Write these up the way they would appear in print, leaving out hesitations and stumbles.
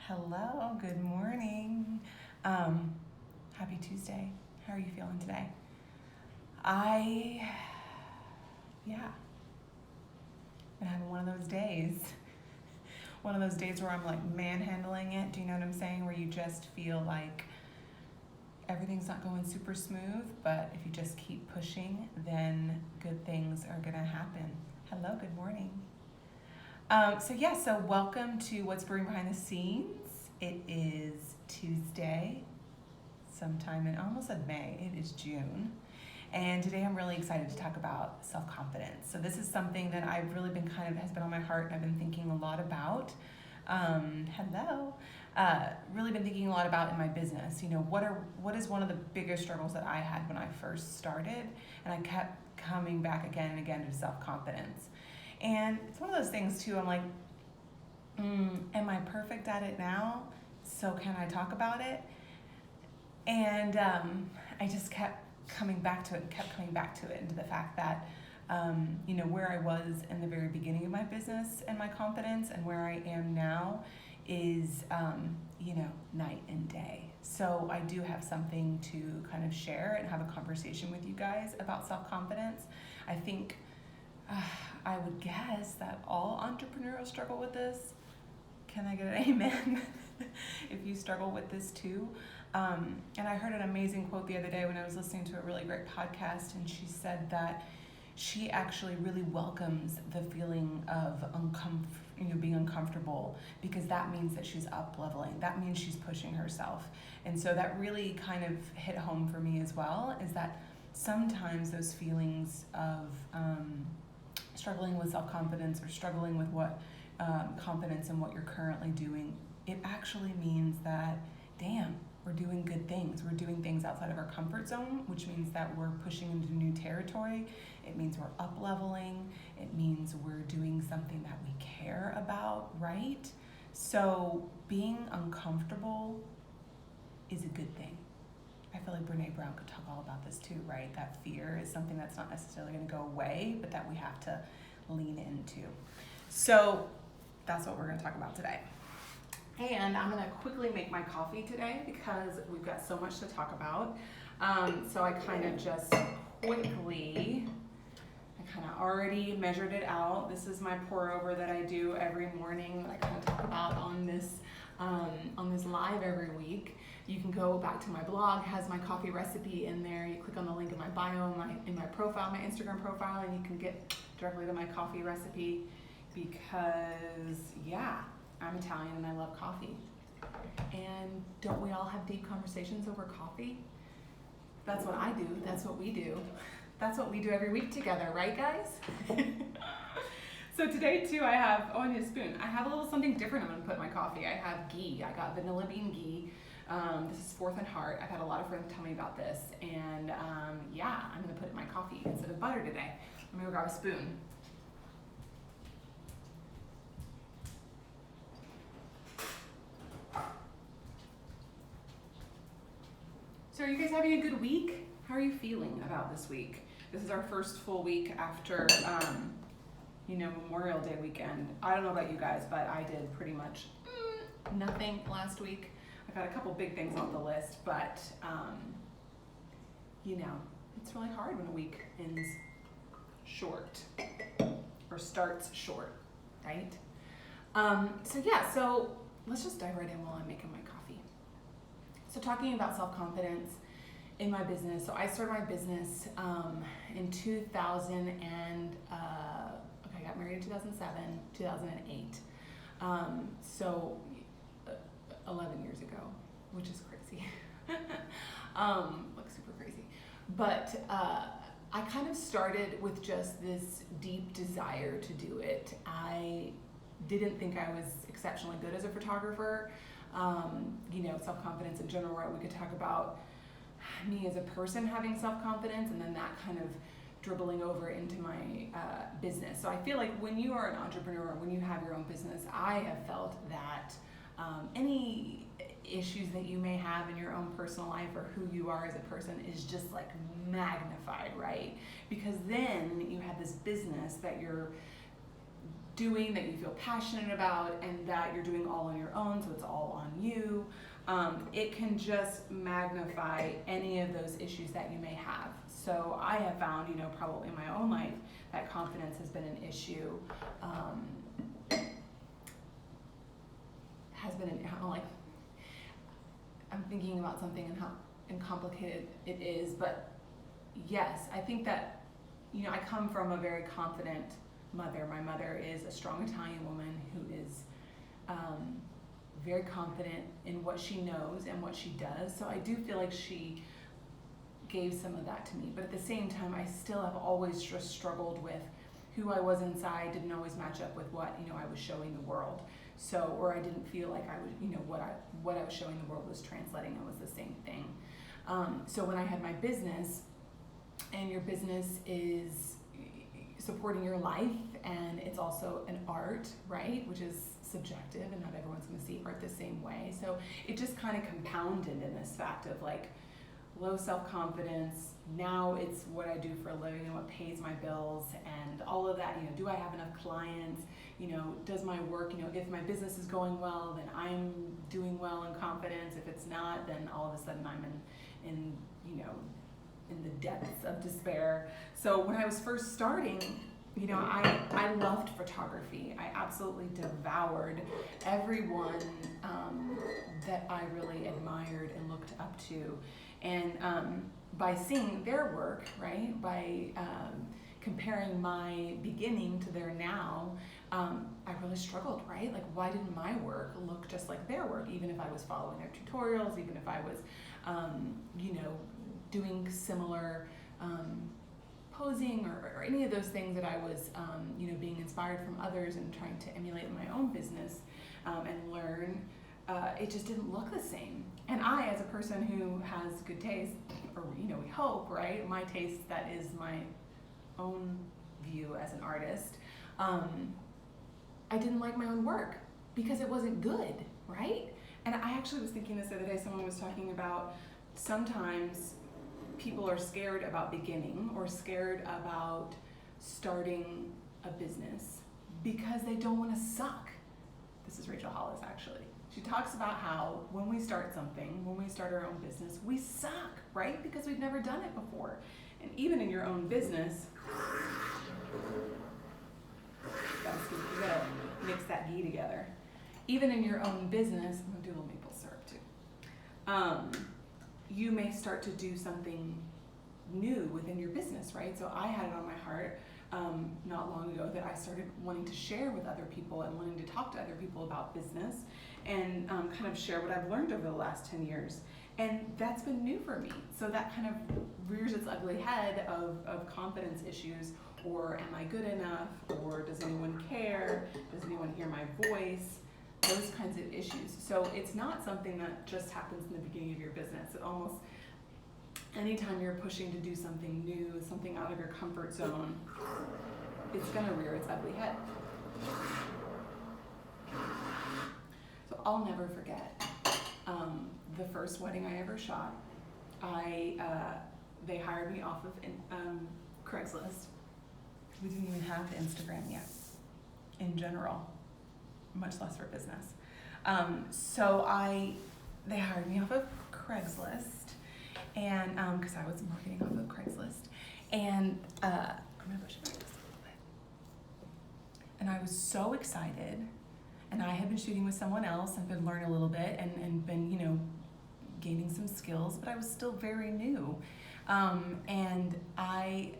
Hello, good morning. Happy Tuesday. How are you feeling today? Been having one of those days. One of those days where I'm like manhandling it. Do you know what I'm saying? Where you just feel like everything's not going super smooth, but if you just keep pushing, then good things are gonna happen. Hello, good morning. So welcome to What's Brewing Behind the Scenes. It is Tuesday, sometime in, I almost said May, it is June. And today I'm really excited to talk about self-confidence. So this is something that I've really been has been on my heart and I've been thinking a lot about. Really been thinking a lot about in my business. You know, what is one of the biggest struggles that I had when I first started? And I kept coming back again and again to self-confidence. And it's one of those things too, I'm like, am I perfect at it now? So can I talk about it? And I just kept coming back to it and to the fact that, where I was in the very beginning of my business and my confidence and where I am now is, night and day. So I do have something to kind of share and have a conversation with you guys about self-confidence. I think I would guess that all entrepreneurs struggle with this. Can I get an amen? If you struggle with this too. And I heard an amazing quote the other day when I was listening to a really great podcast, and she said that she actually really welcomes the feeling of being uncomfortable, because that means that she's up leveling. That means she's pushing herself. And so that really kind of hit home for me as well, is that sometimes those feelings of struggling with self-confidence or struggling with what confidence in what you're currently doing, it actually means that, damn, we're doing good things. We're doing things outside of our comfort zone, which means that we're pushing into new territory. It means we're up leveling. It means we're doing something that we care about, right? So being uncomfortable is a good thing. I feel like Brene Brown could talk all about this too, right? That fear is something that's not necessarily going to go away, but that we have to lean into. So that's what we're going to talk about today. And I'm going to quickly make my coffee today because we've got so much to talk about. So I kind of just quickly, I kind of already measured it out. This is my pour over that I do every morning that I kind of talk about on this live every week. You can go back to my blog, has my coffee recipe in there. You click on the link in my bio, in my profile, my Instagram profile, and you can get directly to my coffee recipe because, I'm Italian and I love coffee. And don't we all have deep conversations over coffee? That's what I do. That's what we do. That's what we do every week together, right, guys? So today too, I need a spoon. I have a little something different I'm gonna put in my coffee. I have ghee. I got vanilla bean ghee. This is Fourth and Heart. I've had a lot of friends tell me about this, and I'm gonna put it in my coffee instead of butter today. I'm gonna grab a spoon. So are you guys having a good week? How are you feeling about this week? This is our first full week after, Memorial Day weekend. I don't know about you guys, but I did pretty much nothing last week. I got a couple big things on the list, but, it's really hard when a week ends short or starts short, right? So let's just dive right in while I'm making my coffee. So talking about self-confidence in my business. So I started my business in 2000 and, I got married in 2007, 2008. So 11 years ago, which is crazy. Like super crazy. But I kind of started with just this deep desire to do it. I didn't think I was exceptionally good as a photographer. Self-confidence in general, right? We could talk about me as a person having self-confidence and then that kind of dribbling over into my business. So I feel like when you are an entrepreneur, when you have your own business, I have felt that any issues that you may have in your own personal life or who you are as a person is just like magnified, right? Because then you have this business that you're doing that you feel passionate about and that you're doing all on your own, so it's all on you, it can just magnify any of those issues that you may have. So I have found, probably in my own life, that confidence has been an issue. I'm thinking about something and how complicated it is, but yes, I think that, I come from a very confident mother. My mother is a strong Italian woman who is very confident in what she knows and what she does. So I do feel like she gave some of that to me. But at the same time, I still have always just struggled with who I was inside, didn't always match up with what, I was showing the world. So, or I didn't feel like I was, what I was showing the world was translating and was the same thing. So when I had my business, and your business is supporting your life, and it's also an art, right, which is subjective, and not everyone's going to see art the same way. So it just kind of compounded in this fact of like low self-confidence. Now it's what I do for a living and what pays my bills and all of that. Do I have enough clients? Does my work, if my business is going well, then I'm doing well in confidence. If it's not, then all of a sudden I'm in the depths of despair. So when I was first starting, I loved photography. I absolutely devoured everyone that I really admired and looked up to. And by seeing their work, right, by comparing my beginning to their now, I really struggled, right? Like, why didn't my work look just like their work, even if I was following their tutorials, even if I was, doing similar posing or any of those things that I was, being inspired from others and trying to emulate in my own business and learn, it just didn't look the same. And I, as a person who has good taste, or we hope, right, my taste, that is my own view as an artist, I didn't like my own work because it wasn't good, right? And I actually was thinking this the other day, someone was talking about sometimes people are scared about beginning or scared about starting a business because they don't want to suck. This is Rachel Hollis, actually. She talks about how when we start something, when we start our own business, we suck, right? Because we've never done it before. And even in your own business, you gotta mix that ghee together. Even in your own business, I'm gonna do a little maple syrup too. You may start to do something new within your business, right? So I had it on my heart not long ago that I started wanting to share with other people and wanting to talk to other people about business and kind of share what I've learned over the last 10 years. And that's been new for me. So that kind of rears its ugly head of confidence issues, or am I good enough, or does anyone care, does anyone hear my voice, those kinds of issues. So it's not something that just happens in the beginning of your business. It almost, anytime you're pushing to do something new, something out of your comfort zone, it's gonna rear its ugly head. So I'll never forget the first wedding I ever shot. They hired me off of Craigslist. We didn't even have Instagram yet, in general, much less for business. So they hired me off of Craigslist, and because I was marketing off of Craigslist, and I'm gonna push it back just a little bit. And I was so excited, and I had been shooting with someone else and been learning a little bit and been, gaining some skills, but I was still very new. And I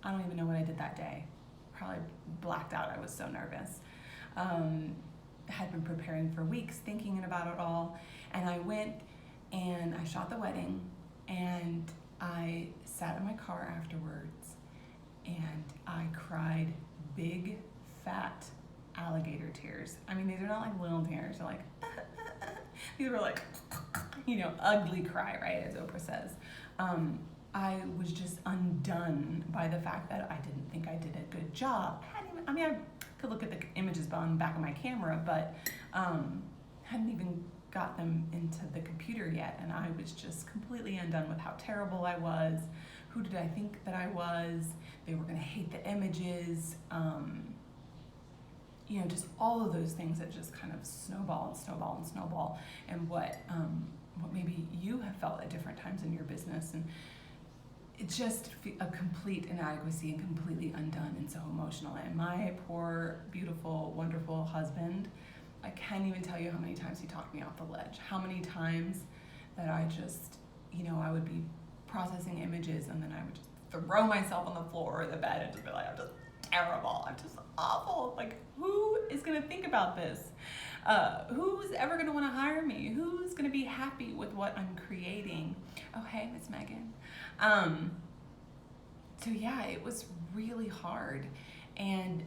don't even know what I did that day. Probably blacked out. I was so nervous. Had been preparing for weeks, thinking about it all. And I went and I shot the wedding, and I sat in my car afterwards and I cried big, fat alligator tears. I mean, these are not like little tears. They're like, these were like, ugly cry, right, as Oprah says. I was just undone by the fact that I didn't think I did a good job. I could look at the images on the back of my camera, but hadn't even got them into the computer yet, and I was just completely undone with how terrible I was. Who did I think that I was? They were gonna hate the images. just all of those things that just kind of snowball and snowball and snowball, and what maybe you have felt at different times in your business, and it's just a complete inadequacy and completely undone and so emotional. And my poor, beautiful, wonderful husband, I can't even tell you how many times he talked me off the ledge. How many times that I just, I would be processing images and then I would just throw myself on the floor or the bed and just be like, I'm just terrible. I'm just awful. Like, who is going to think about this? Who's ever going to want to hire me? Who's going to be happy with what I'm creating? Oh, hey, Miss Megan. So yeah, it was really hard, and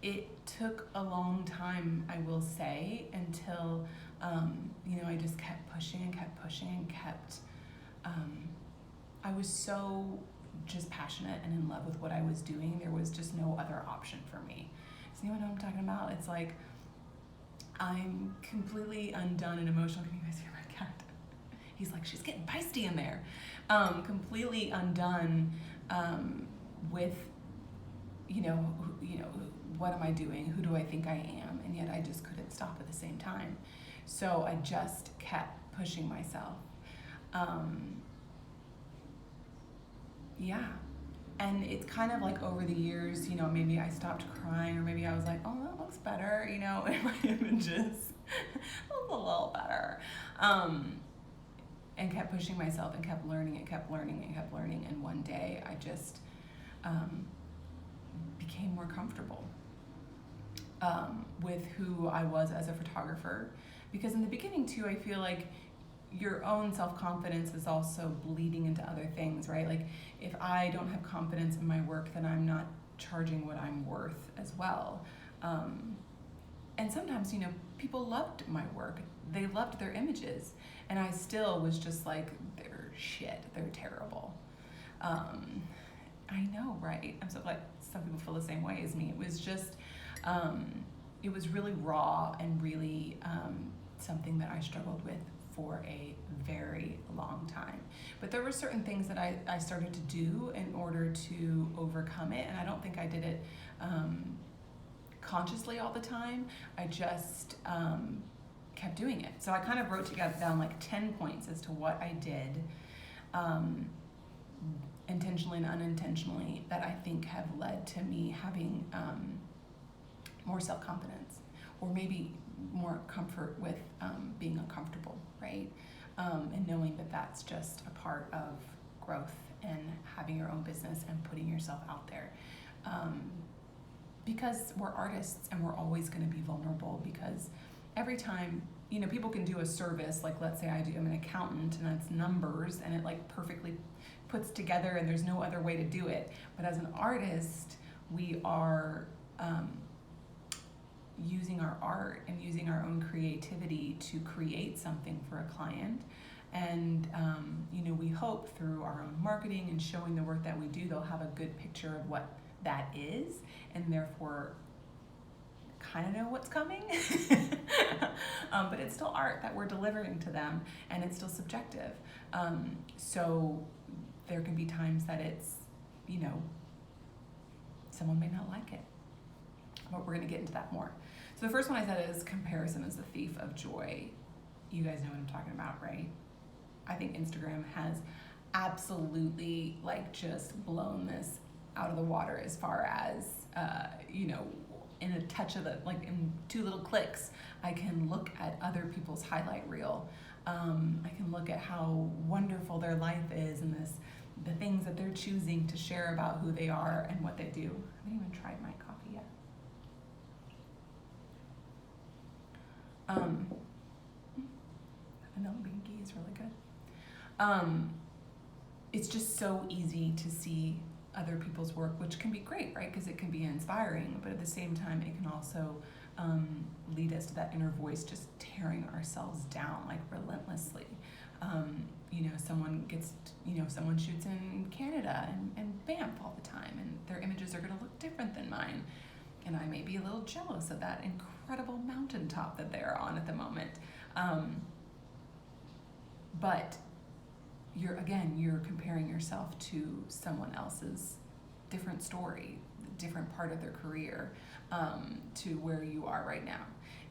it took a long time, I will say, until, I just kept pushing and kept pushing and kept, I was so just passionate and in love with what I was doing. There was just no other option for me. So you know what I'm talking about? It's like, I'm completely undone and emotional. Can you guys hear my cat? He's like, she's getting feisty in there. Completely undone with, what am I doing? Who do I think I am? And yet I just couldn't stop at the same time. So I just kept pushing myself. Yeah. And it's kind of like over the years, maybe I stopped crying, or maybe I was like, oh, that looks better, in my images. A little better. And kept pushing myself and kept learning and kept learning and kept learning. And one day I just became more comfortable with who I was as a photographer. Because in the beginning too, I feel like your own self-confidence is also bleeding into other things, right? Like, if I don't have confidence in my work, then I'm not charging what I'm worth as well. And sometimes, people loved my work. They loved their images. And I still was just like, they're shit. They're terrible. I know, right? I'm so glad some people feel the same way as me. It was just, it was really raw and really something that I struggled with for a very long time. But there were certain things that I started to do in order to overcome it, and I don't think I did it consciously all the time. I just kept doing it. So I kind of wrote down like 10 points as to what I did intentionally and unintentionally that I think have led to me having more self-confidence, or maybe more comfort with being uncomfortable, right? And knowing that that's just a part of growth and having your own business and putting yourself out there. Because we're artists and we're always going to be vulnerable, because every time, people can do a service, like let's say I'm an accountant and that's numbers and it like perfectly puts together and there's no other way to do it. But as an artist, we are using our art and using our own creativity to create something for a client. And, we hope through our own marketing and showing the work that we do, they'll have a good picture of what that is, and therefore kind of know what's coming. But it's still art that we're delivering to them, and it's still subjective. So there can be times that it's, someone may not like it. But we're going to get into that more. So the first one I said is comparison is the thief of joy. You guys know what I'm talking about, right? I think Instagram has absolutely just blown this out of the water as far as, in a touch of in 2 little clicks, I can look at other people's highlight reel. I can look at how wonderful their life is and the things that they're choosing to share about who they are and what they do. I haven't even tried my coffee yet. Vanilla bean ghee is really good. It's just so easy to see other people's work, which can be great, right? Because it can be inspiring, but at the same time, it can also lead us to that inner voice just tearing ourselves down relentlessly. Someone gets, someone shoots in Canada and Banff all the time, and their images are going to look different than mine. And I may be a little jealous of that incredible mountaintop that they're on at the moment. But you're comparing yourself to someone else's different story. different part of their career to where you are right now.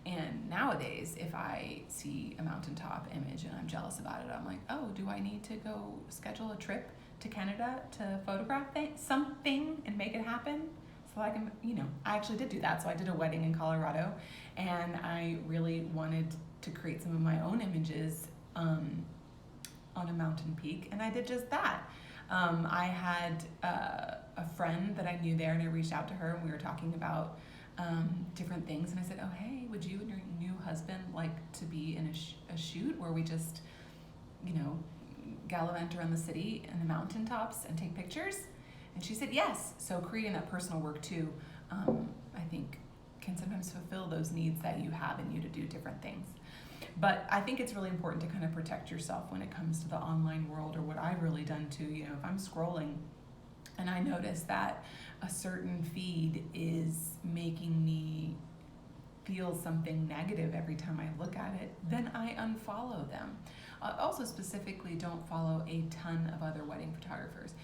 And nowadays, if I see a mountaintop image and I'm jealous about it, I'm like, oh, do I need to go schedule a trip to Canada to photograph something and make it happen? So I can, I actually did do that. So I did a wedding in Colorado, and I really wanted to create some of my own images on a mountain peak, and I did just that. I had a friend that I knew there, and I reached out to her, and we were talking about different things, and I said, oh, hey, would you and your new husband like to be in a shoot where we just, gallivant around the city and the mountaintops and take pictures? And she said yes. So creating that personal work too, I think can sometimes fulfill those needs that you have in you to do different things. But I think it's really important to kind of protect yourself when it comes to the online world, or what I've really done too. If I'm scrolling and I notice that a certain feed is making me feel something negative every time I look at it, then I unfollow them. Also, specifically, don't follow a ton of other wedding photographers.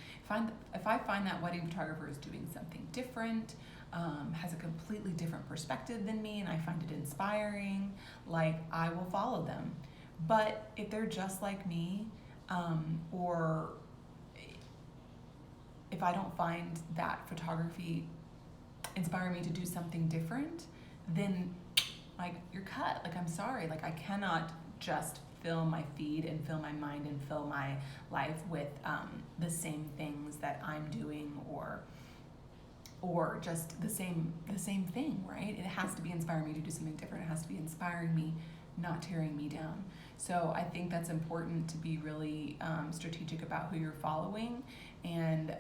If I find that wedding photographer is doing something different, has a completely different perspective than me, and I find it inspiring, I will follow them. But if they're just like me, or if I don't find that photography inspire me to do something different, then you're cut. I'm sorry. I cannot just fill my feed and fill my mind and fill my life with the same things that I'm doing, or just the same thing, right? It has to be inspiring me to do something different. It has to be inspiring me, not tearing me down. So I think that's important to be really strategic about who you're following, and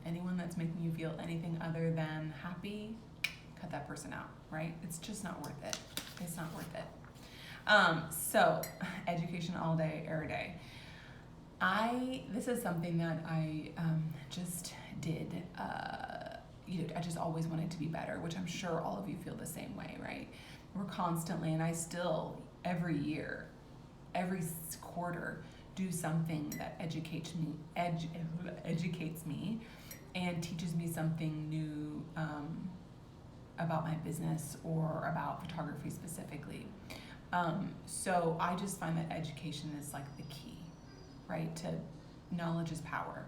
anyone that's making you feel anything other than happy, cut that person out, right? It's just not worth it. It's not worth it. So education all day, every day. This is something that I just did. I just always wanted to be better, which I'm sure all of you feel the same way, right? We're constantly, and I still, every year, every quarter, do something that educates me and teaches me something new about my business or about photography specifically. So I just find that education is the key, right? To knowledge is power.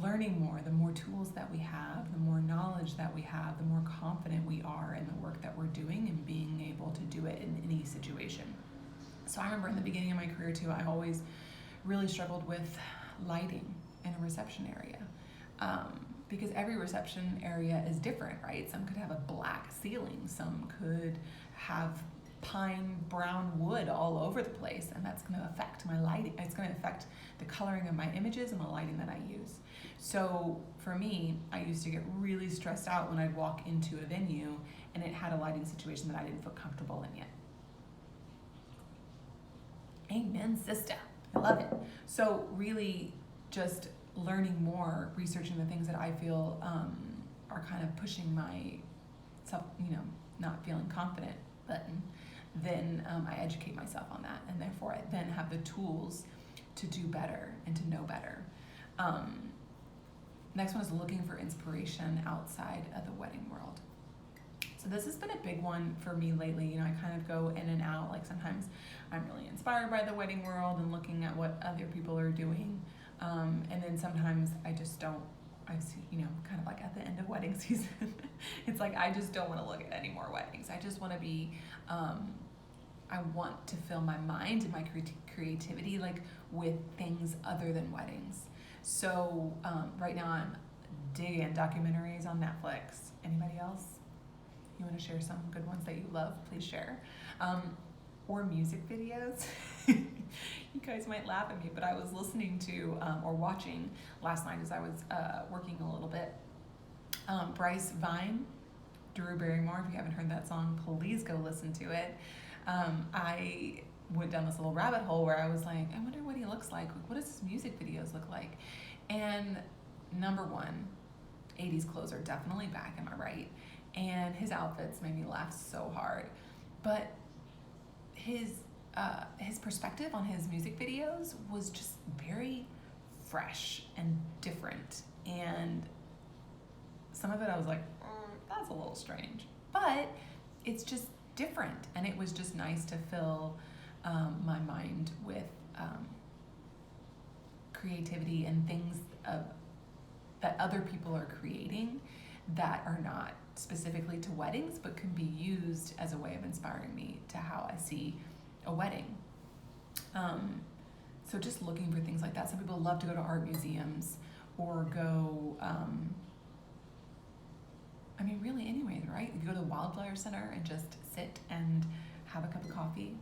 Learning more, the more tools that we have, the more knowledge that we have, the more confident we are in the work that we're doing and being able to do it in any situation. So I remember in the beginning of my career too, I always really struggled with lighting in a reception area. Because every reception area is different, right? Some could have a black ceiling, some could have pine brown wood all over the place, and that's going to affect my lighting. It's going to affect the coloring of my images and the lighting that I use. So for me, I used to get really stressed out when I'd walk into a venue and it had a lighting situation that I didn't feel comfortable in yet. Amen, sister. I love it. So really just learning more, researching the things that I feel are kind of pushing my self, not feeling confident button, then I educate myself on that, and therefore I then have the tools to do better and to know better. Next one is looking for inspiration outside of the wedding world. So this has been a big one for me lately. I kind of go in and out. Sometimes I'm really inspired by the wedding world and looking at what other people are doing. And then sometimes I just don't. I see, kind of at the end of wedding season, it's I just don't want to look at any more weddings. I just want to be, I want to fill my mind and my creativity with things other than weddings. So right now I'm digging documentaries on Netflix. Anybody else? You want to share some good ones that you love? Please share. Or music videos. You guys might laugh at me, but I was listening to or watching last night as I was working a little bit. Bryce Vine, Drew Barrymore. If you haven't heard that song, please go listen to it. I went down this little rabbit hole where I was I wonder what he looks like. What does his music videos look like? And number one, 80s clothes are definitely back, am I right? And his outfits made me laugh so hard. But his perspective on his music videos was just very fresh and different and Some of it I was like, that's a little strange. But it's just different. And it was just nice to fill my mind with creativity and things that other people are creating that are not specifically to weddings, but can be used as a way of inspiring me to how I see a wedding. So just looking for things like that. Some people love to go to art museums or go, really anywhere, right? You go to the Wildflower Center and just sit and have a cup of coffee.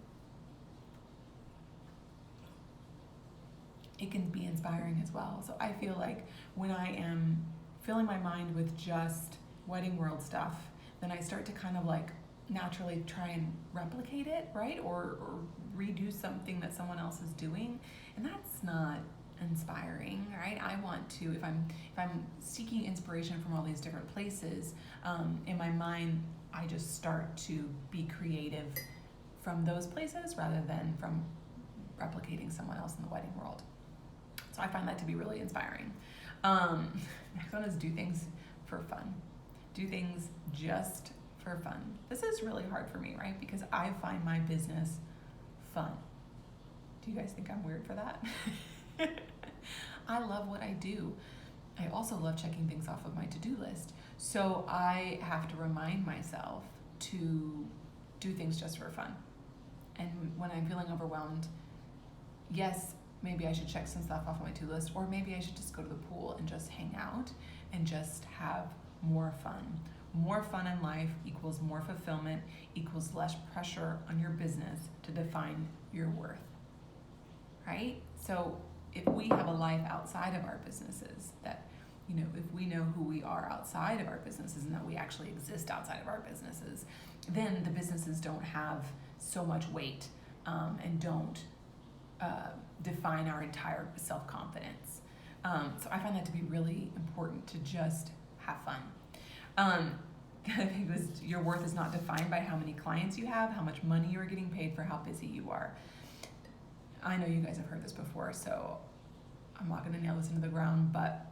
It can be inspiring as well. So I feel like when I am filling my mind with just wedding world stuff, then I start to kind of like naturally try and replicate it, right? Or redo something that someone else is doing. And that's not inspiring, right? I want to, if I'm seeking inspiration from all these different places, in my mind, I just start to be creative from those places rather than from replicating someone else in the wedding world. So I find that to be really inspiring. Next one is do things for fun. Do things just for fun. This is really hard for me, right? Because I find my business fun. Do you guys think I'm weird for that? I love what I do. I also love checking things off of my to-do list. So I have to remind myself to do things just for fun. And when I'm feeling overwhelmed, yes, maybe I should check some stuff off my to-do list, or maybe I should just go to the pool and just hang out and just have more fun. More fun in life equals more fulfillment, equals less pressure on your business to define your worth, right? So if we have a life outside of our businesses, that, if we know who we are outside of our businesses and that we actually exist outside of our businesses, then the businesses don't have so much weight and don't define our entire self-confidence. So I find that to be really important, to just have fun. I think your worth is not defined by how many clients you have, how much money you are getting paid for how busy you are. I know you guys have heard this before, so I'm not going to nail this into the ground, but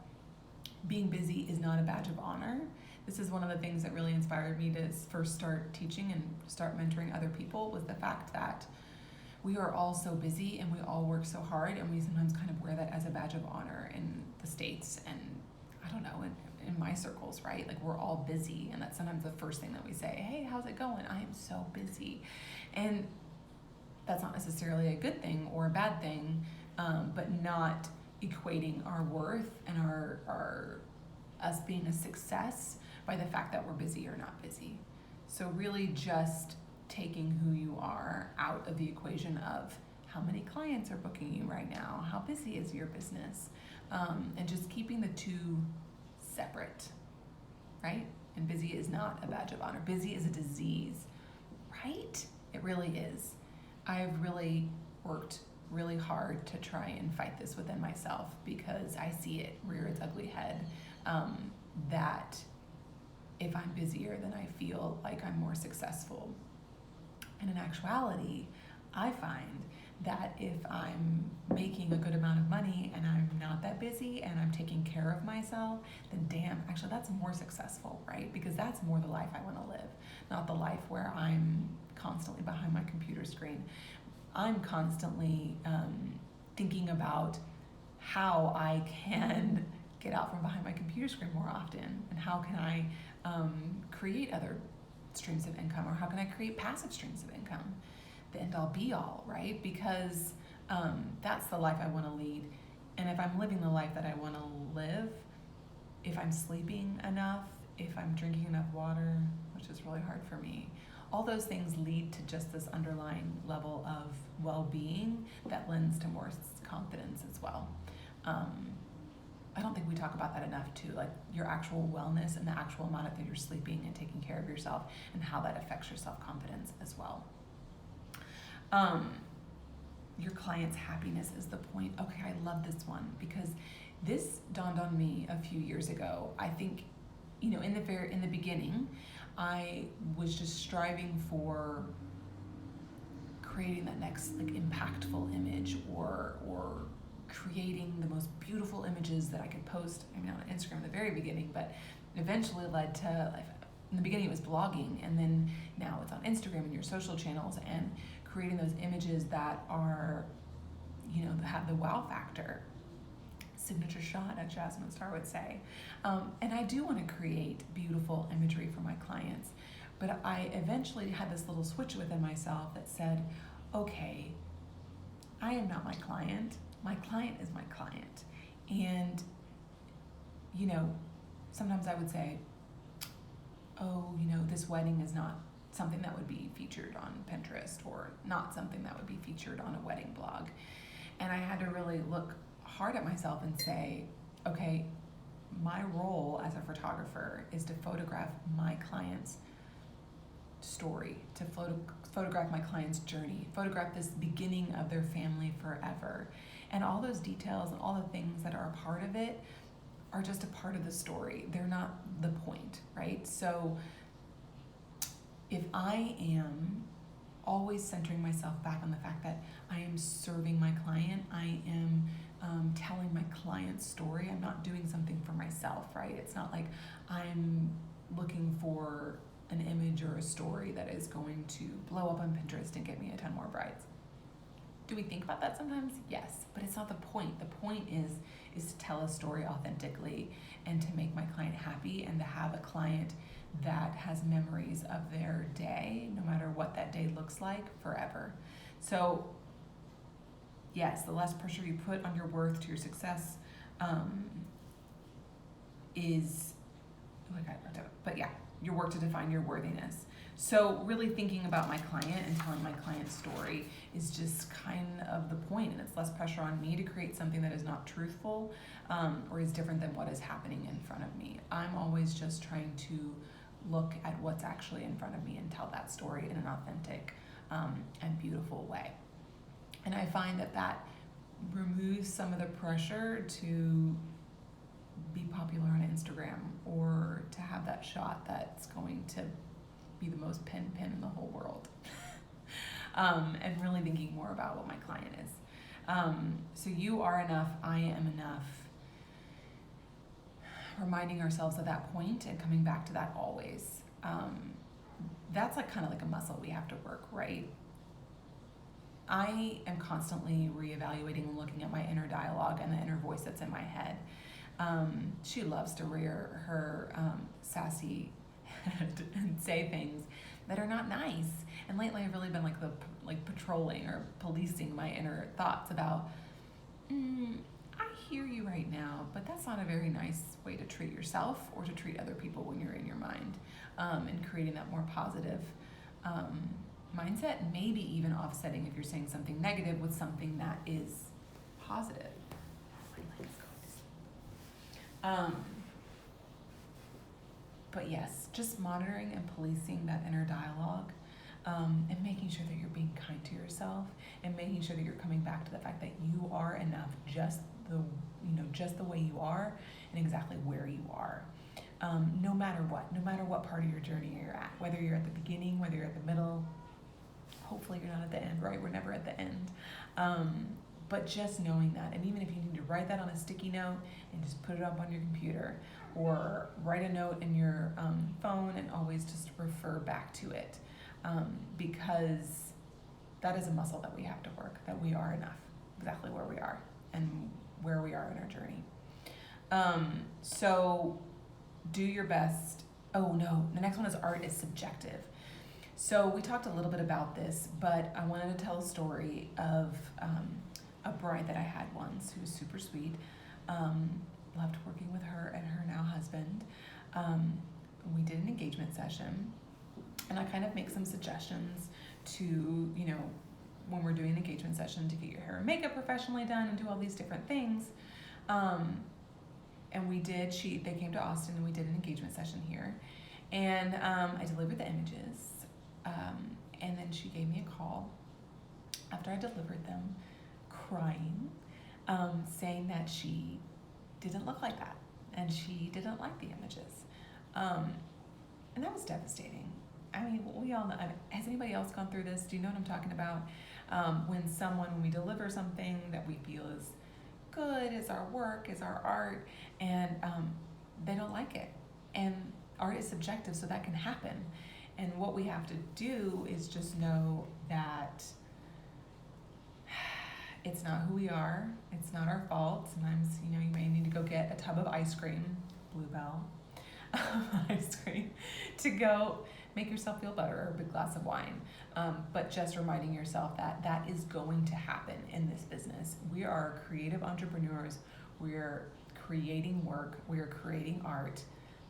being busy is not a badge of honor. This is one of the things that really inspired me to first start teaching and start mentoring other people, was the fact that we are all so busy and we all work so hard, and we sometimes kind of wear that as a badge of honor in the States and, I don't know, in my circles, right? Like, we're all busy, and that's sometimes the first thing that we say. Hey, how's it going? I am so busy. And that's not necessarily a good thing or a bad thing, but not equating our worth and our us being a success by the fact that we're busy or not busy. So really just taking who you are out of the equation of how many clients are booking you right now, how busy is your business, and just keeping the two separate, right? And busy is not a badge of honor. Busy is a disease, right? It really is. I've really worked really hard to try and fight this within myself, because I see it rear its ugly head, that if I'm busier, then I feel like I'm more successful. And in actuality, I find that if I'm making a good amount of money and I'm not that busy and I'm taking care of myself, then damn, actually that's more successful, right? Because that's more the life I want to live, not the life where I'm constantly behind my computer screen. I'm constantly thinking about how I can get out from behind my computer screen more often, and how can I create other streams of income, or how can I create passive streams of income. The end all be all, right? Because that's the life I want to lead. And if I'm living the life that I want to live, if I'm sleeping enough, if I'm drinking enough water, which is really hard for me, all those things lead to just this underlying level of well-being that lends to more confidence as well. I don't think we talk about that enough too, like your actual wellness and the actual amount that you're sleeping and taking care of yourself, and how that affects your self-confidence as well. Your client's happiness is the point. Okay, I love this one, because this dawned on me a few years ago. I think, in the beginning, I was just striving for creating that next impactful image, or creating the most beautiful images that I could post. On Instagram at the very beginning, but eventually led to, like, in the beginning it was blogging, and then now it's on Instagram and your social channels, and creating those images that are, that have the wow factor. Signature shot, as Jasmine Star would say. And I do want to create beautiful imagery for my clients, but I eventually had this little switch within myself that said, okay, I am not my client is my client. And, sometimes I would say, oh, this wedding is not something that would be featured on Pinterest, or not something that would be featured on a wedding blog. And I had to really look hard at myself and say, okay, my role as a photographer is to photograph my client's story, to photograph my client's journey, photograph this beginning of their family forever. And all those details and all the things that are a part of it are just a part of the story. They're not the point, right? So if I am always centering myself back on the fact that I am serving my client, I am telling my client's story, I'm not doing something for myself, right? It's not like I'm looking for an image or a story that is going to blow up on Pinterest and get me a ton more brides. Do we think about that sometimes? Yes, but it's not the point. The point is to tell a story authentically, and to make my client happy, and to have a client that has memories of their day, no matter what that day looks like, forever. So yes, the less pressure you put on your worth to your success is, but yeah, your work to define your worthiness. So really thinking about my client and telling my client's story is just kind of the point, and it's less pressure on me to create something that is not truthful or is different than what is happening in front of me. I'm always just trying to look at what's actually in front of me and tell that story in an authentic and beautiful way. And I find that removes some of the pressure to be popular on Instagram, or to have that shot that's going to be the most pinned pin in the whole world. And really thinking more about what my client is. So you are enough, I am enough. Reminding ourselves of that point and coming back to that always. That's kind of like a muscle we have to work, right? I am constantly reevaluating and looking at my inner dialogue and the inner voice that's in my head. She loves to rear her sassy head and say things that are not nice. And lately I've really been patrolling or policing my inner thoughts about, I hear you right now, but that's not a very nice way to treat yourself or to treat other people when you're in your mind. And creating that more positive mindset, and maybe even offsetting if you're saying something negative with something that is positive. But yes, just monitoring and policing that inner dialogue, and making sure that you're being kind to yourself, and making sure that you're coming back to the fact that you are enough, just the way you are and exactly where you are. No matter what part of your journey you're at, whether you're at the beginning, whether you're at the middle, hopefully you're not at the end, right? We're never at the end. But just knowing that, and even if you need to write that on a sticky note and just put it up on your computer, or write a note in your phone and always just refer back to it, because that is a muscle that we have to work, that we are enough, exactly where we are and where we are in our journey. So do your best. Oh no, the next one is art is subjective. So we talked a little bit about this, but I wanted to tell a story of a bride that I had once who was super sweet. Loved working with her and her now husband. We did an engagement session, and I kind of make some suggestions to, when we're doing an engagement session, to get your hair and makeup professionally done and do all these different things. And we did, they came to Austin and we did an engagement session here. And I delivered the images. And then she gave me a call after I delivered them, crying, saying that she didn't look like that and she didn't like the images. And that was devastating. I mean, we all know, has anybody else gone through this? Do you know what I'm talking about? When we deliver something that we feel is good, is our work, is our art, and they don't like it. And art is subjective, so that can happen. And what we have to do is just know that it's not who we are. It's not our fault. Sometimes, you may need to go get a tub of ice cream, Bluebell, ice cream, to go make yourself feel better, or a big glass of wine. But just reminding yourself that that is going to happen in this business. We are creative entrepreneurs. We're creating work. We are creating art.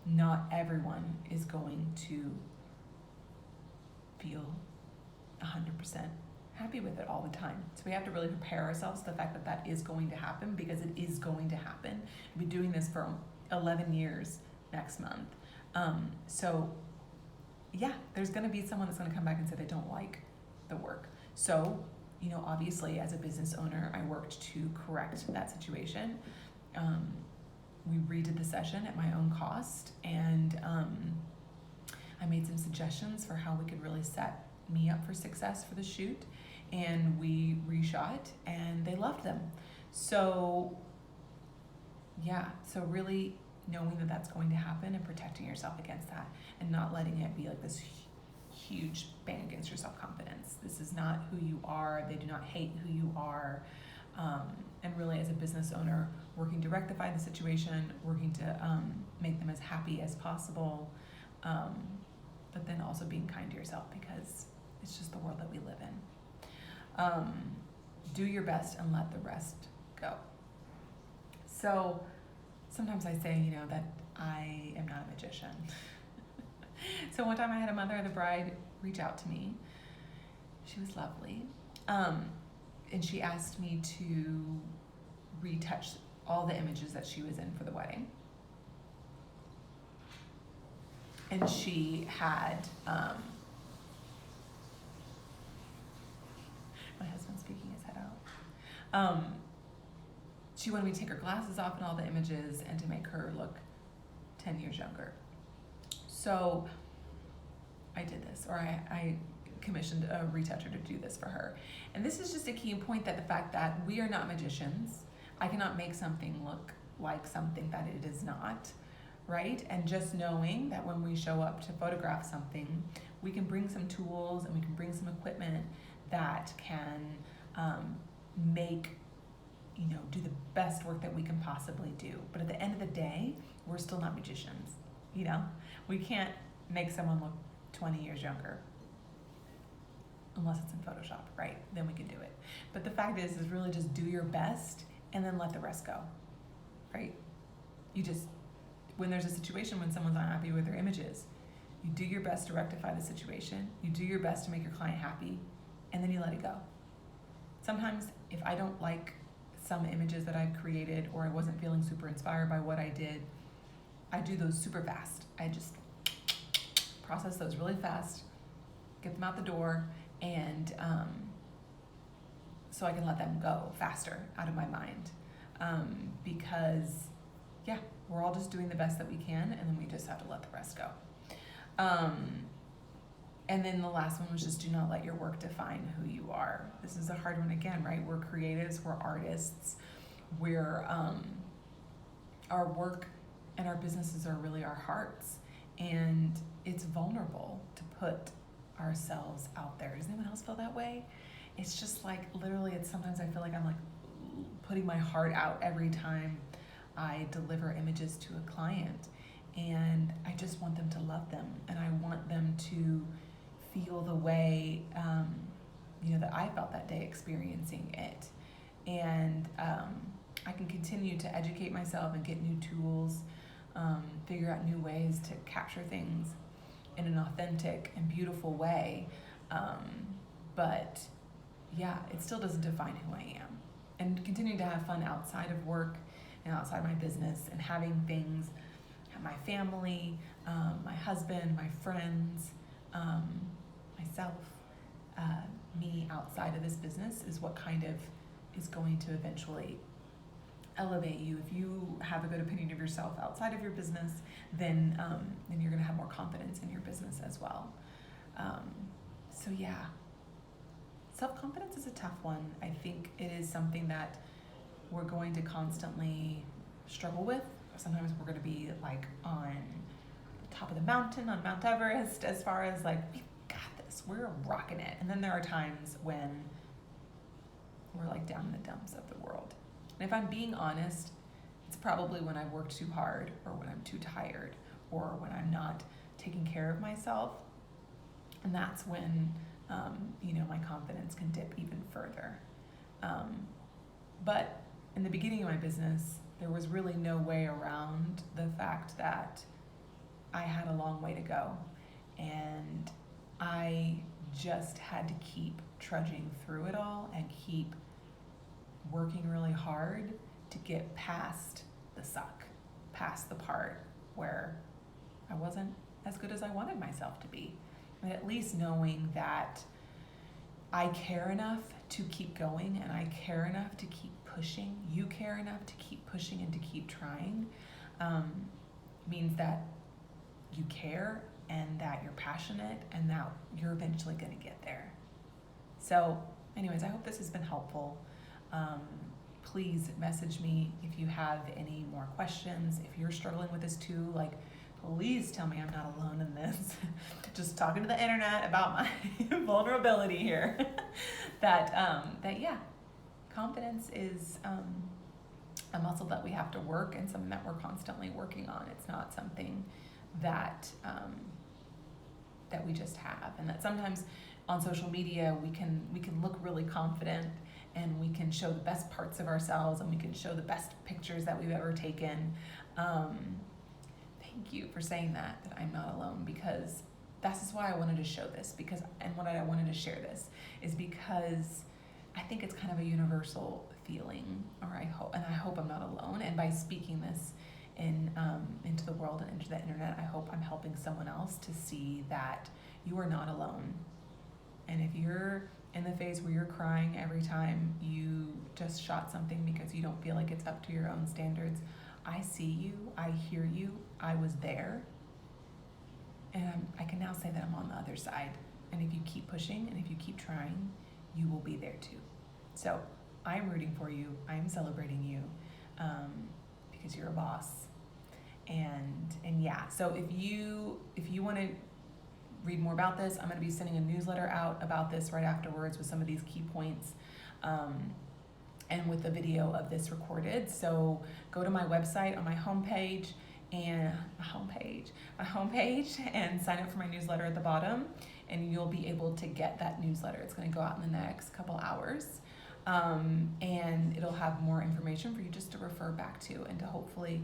Not everyone is going to feel 100% happy with it all the time. So we have to really prepare ourselves to the fact that that is going to happen, because it is going to happen. We've been doing this for 11 years next month. So yeah, there's going to be someone that's going to come back and say they don't like the work. So, obviously as a business owner, I worked to correct that situation. We redid the session at my own cost, and I made some suggestions for how we could really set me up for success for the shoot, and we reshot, and they loved them. So yeah, so really knowing that that's going to happen and protecting yourself against that, and not letting it be like this huge bang against your self-confidence. This is not who you are. They do not hate who you are. And really, as a business owner, working to rectify the situation, working to make them as happy as possible, but then also being kind to yourself, because it's just the world that we live in. Do your best and let the rest go. So sometimes I say, that I am not a magician. So one time I had a mother of the bride reach out to me. She was lovely. And she asked me to retouch all the images that she was in for the wedding. And she had, my husband's peeking his head out. She wanted me to take her glasses off in all the images and to make her look 10 years younger. So I did this, or I commissioned a retoucher to do this for her. And this is just a key point, that the fact that we are not magicians. I cannot make something look like something that it is not, right? And just knowing that when we show up to photograph something, we can bring some tools and we can bring some equipment that can make, do the best work that we can possibly do. But at the end of the day, we're still not magicians, We can't make someone look 20 years younger. Unless it's in Photoshop, right? Then we can do it. But the fact is really just do your best and then let the rest go, right? When there's a situation when someone's not happy with their images, you do your best to rectify the situation, you do your best to make your client happy, and then you let it go. Sometimes if I don't like some images that I've created, or I wasn't feeling super inspired by what I did, I do those super fast. I just process those really fast, get them out the door, and so I can let them go faster out of my mind, because yeah, we're all just doing the best that we can, and then we just have to let the rest go. And then the last one was just do not let your work define who you are. This is a hard one again, right? We're creatives, we're artists, we're our work and our businesses are really our hearts, and it's vulnerable to put ourselves out there. Does anyone else feel that way? It's just like, literally, sometimes I feel like I'm like putting my heart out every time I deliver images to a client, and I just want them to love them, and I want them to feel the way that I felt that day experiencing it. And I can continue to educate myself and get new tools, figure out new ways to capture things in an authentic and beautiful way, but yeah, it still doesn't define who I am. And continuing to have fun outside of work and outside my business, and having things, my family, my husband, my friends, myself, me outside of this business is what kind of is going to eventually elevate you. If you have a good opinion of yourself outside of your business, then you're going to have more confidence in your business as well. So yeah, self-confidence is a tough one. I think it is something that we're going to constantly struggle with. Sometimes we're going to be like on top of the mountain on Mount Everest, as far as like, we got this, we're rocking it. And then there are times when we're like down in the dumps of the world. And if I'm being honest, it's probably when I've worked too hard, or when I'm too tired, or when I'm not taking care of myself. And that's when, my confidence can dip even further. But in the beginning of my business, there was really no way around the fact that I had a long way to go. And I just had to keep trudging through it all and keep working really hard to get past the suck, past the part where I wasn't as good as I wanted myself to be. But at least knowing that I care enough to keep going, and I care enough to keep pushing, you care enough to keep pushing and to keep trying, means that you care and that you're passionate and that you're eventually going to get there. So anyways, I hope this has been helpful. Please message me if you have any more questions. If you're struggling with this too, like, please tell me I'm not alone in this. Just talking to the internet about my vulnerability here. that yeah, confidence is a muscle that we have to work, and something that we're constantly working on. It's not something that that we just have, and that sometimes on social media we can look really confident, and we can show the best parts of ourselves, and we can show the best pictures that we've ever taken. Thank you for saying that I'm not alone, because this is why I wanted to show this, and what I wanted to share this is because I think it's kind of a universal feeling, or I hope I'm not alone. And by speaking this into the world and into the internet, I hope I'm helping someone else to see that you are not alone. And if you're in the phase where you're crying every time you just shot something because you don't feel like it's up to your own standards, I see you, I hear you, I was there, and I can now say that I'm on the other side. And if you keep pushing and if you keep trying, you will be there too. So I'm rooting for you, I'm celebrating you, because you're a boss. And yeah, so if you want to read more about this, I'm going to be sending a newsletter out about this right afterwards with some of these key points. And with the video of this recorded. So go to my website on my homepage and sign up for my newsletter at the bottom, and you'll be able to get that newsletter. It's going to go out in the next couple hours, and it'll have more information for you just to refer back to, and to hopefully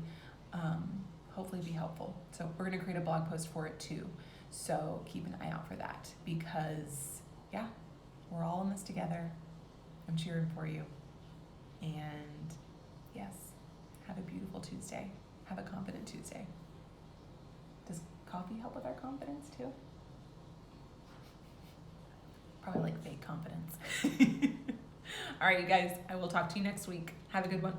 be helpful. So we're going to create a blog post for it too. So keep an eye out for that, because yeah, we're all in this together. I'm cheering for you. And yes, have a beautiful Tuesday. Have a confident Tuesday. Does coffee help with our confidence too? Probably like fake confidence. All right, you guys, I will talk to you next week. Have a good one.